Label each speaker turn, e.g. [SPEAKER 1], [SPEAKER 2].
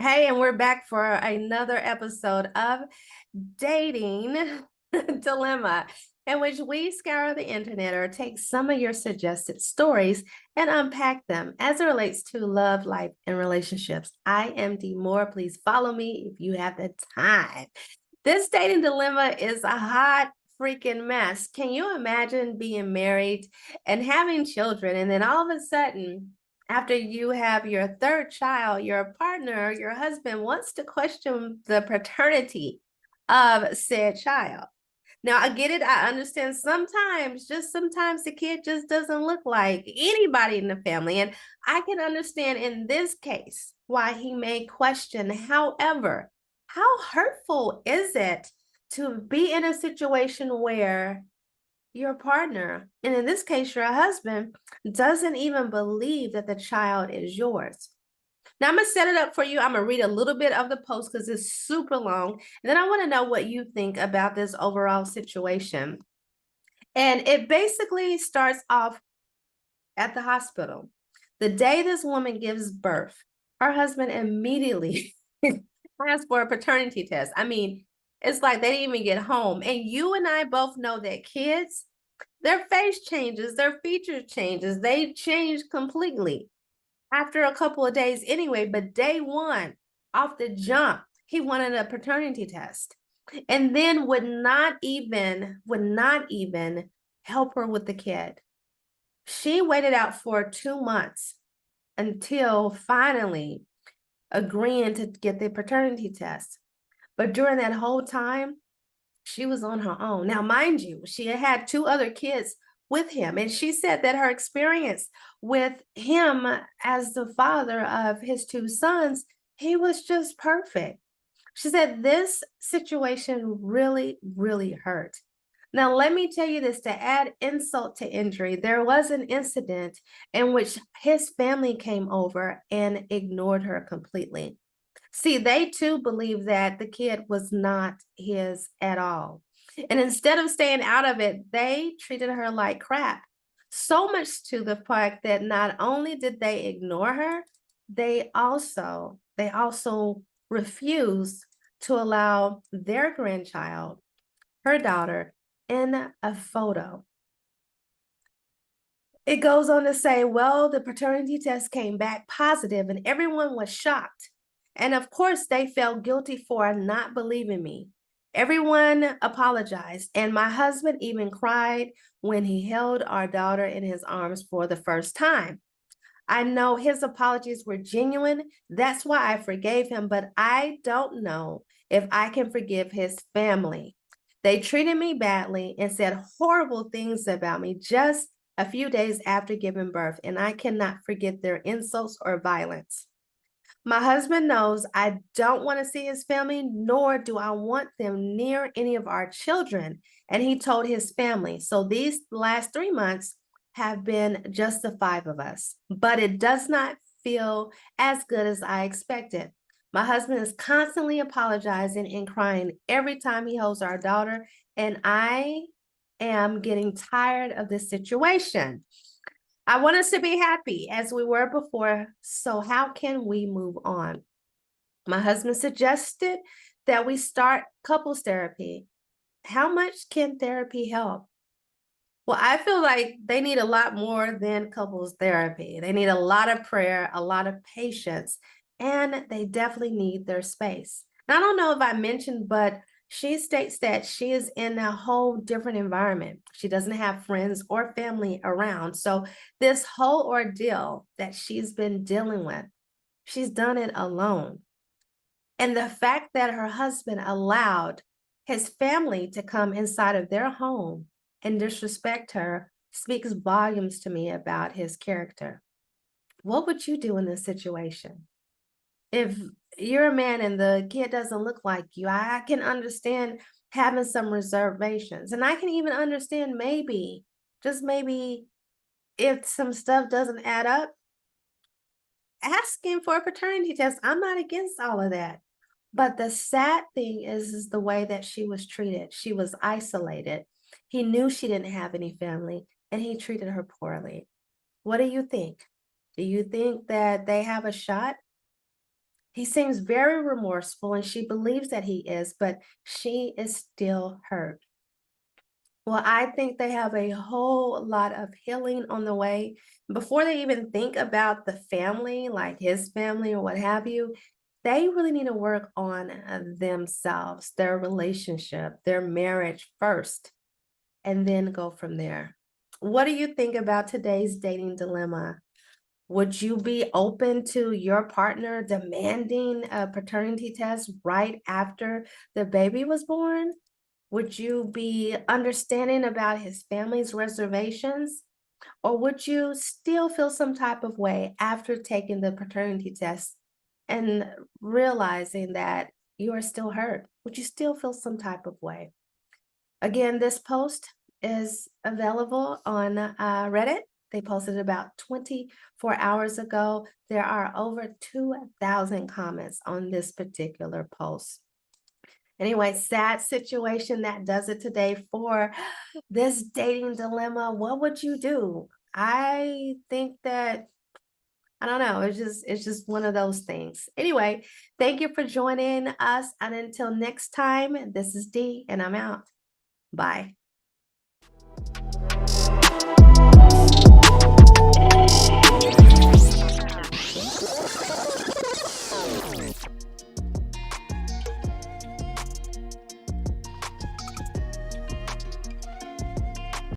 [SPEAKER 1] Hey, and we're back for another episode of Dating Dilemma, in which we scour the internet or take some of your suggested stories and unpack them as it relates to love, life, and relationships. I am Dee Moore. Please follow me if you have the time. This dating dilemma is a hot freaking mess. Can you imagine being married and having children, and then all of a sudden, after you have your third child, your partner, your husband wants to question the paternity of said child? Now, I get it. I understand sometimes the kid just doesn't look like anybody in the family. And I can understand in this case why he may question. However, how hurtful is it to be in a situation where your partner, and in this case, your husband, doesn't even believe that the child is yours? Now, I'm going to set it up for you. I'm going to read a little bit of the post because it's super long. And then I want to know what you think about this overall situation. And it basically starts off at the hospital. The day this woman gives birth, her husband immediately asks for a paternity test. I mean, it's like they didn't even get home. And you and I both know that kids, their face changes, their features changes, they change completely after a couple of days anyway. But day one, off the jump, he wanted a paternity test, and then would not even help her with the kid. She waited out for 2 months until finally agreeing to get the paternity test. But during that whole time, she was on her own. Now, mind you, she had two other kids with him. And she said that her experience with him as the father of his two sons, he was just perfect. She said this situation really, really hurt. Now, let me tell you this, to add insult to injury, there was an incident in which his family came over and ignored her completely. See, they too believe that the kid was not his at all. And instead of staying out of it, they treated her like crap. So much to the fact that not only did they ignore her, they also refused to allow their grandchild, her daughter, in a photo. It goes on to say, well, the paternity test came back positive and everyone was shocked. And of course, they felt guilty for not believing me. Everyone apologized, and my husband even cried when he held our daughter in his arms for the first time. I know his apologies were genuine. That's why I forgave him, but I don't know if I can forgive his family. They treated me badly and said horrible things about me just a few days after giving birth, and I cannot forget their insults or violence. My husband knows I don't want to see his family, nor do I want them near any of our children. And he told his family. So these last 3 months have been just the five of us, but it does not feel as good as I expected. My husband is constantly apologizing and crying every time he holds our daughter, and I am getting tired of this situation. I want us to be happy as we were before. So, how can we move on? My husband suggested that we start couples therapy. How much can therapy help? Well, I feel like they need a lot more than couples therapy. They need a lot of prayer, a lot of patience, and they definitely need their space. Now, I don't know if I mentioned, but she states that she is in a whole different environment. She doesn't have friends or family around. So, this whole ordeal that she's been dealing with, she's done it alone. And the fact that her husband allowed his family to come inside of their home and disrespect her speaks volumes to me about his character. What would you do in this situation? If you're a man and the kid doesn't look like you, I can understand having some reservations. And I can even understand maybe, just maybe, if some stuff doesn't add up, asking for a paternity test. I'm not against all of that. But the sad thing is the way that she was treated. She was isolated. He knew she didn't have any family, and he treated her poorly. What do you think? Do you think that they have a shot? He seems very remorseful and she believes that he is, but she is still hurt. Well, I think they have a whole lot of healing on the way. Before they even think about the family, like his family or what have you, they really need to work on themselves, their relationship, their marriage first, and then go from there. What do you think about today's dating dilemma? Would you be open to your partner demanding a paternity test right after the baby was born? Would you be understanding about his family's reservations? Or would you still feel some type of way after taking the paternity test and realizing that you are still hurt? Would you still feel some type of way? Again, this post is available on Reddit. They posted it about 24 hours ago. There are over 2,000 comments on this particular post. Anyway, sad situation that does it today for this dating dilemma. What would you do? I think that I don't know. It's just one of those things. Anyway, thank you for joining us. And until next time, this is Dee, and I'm out. Bye.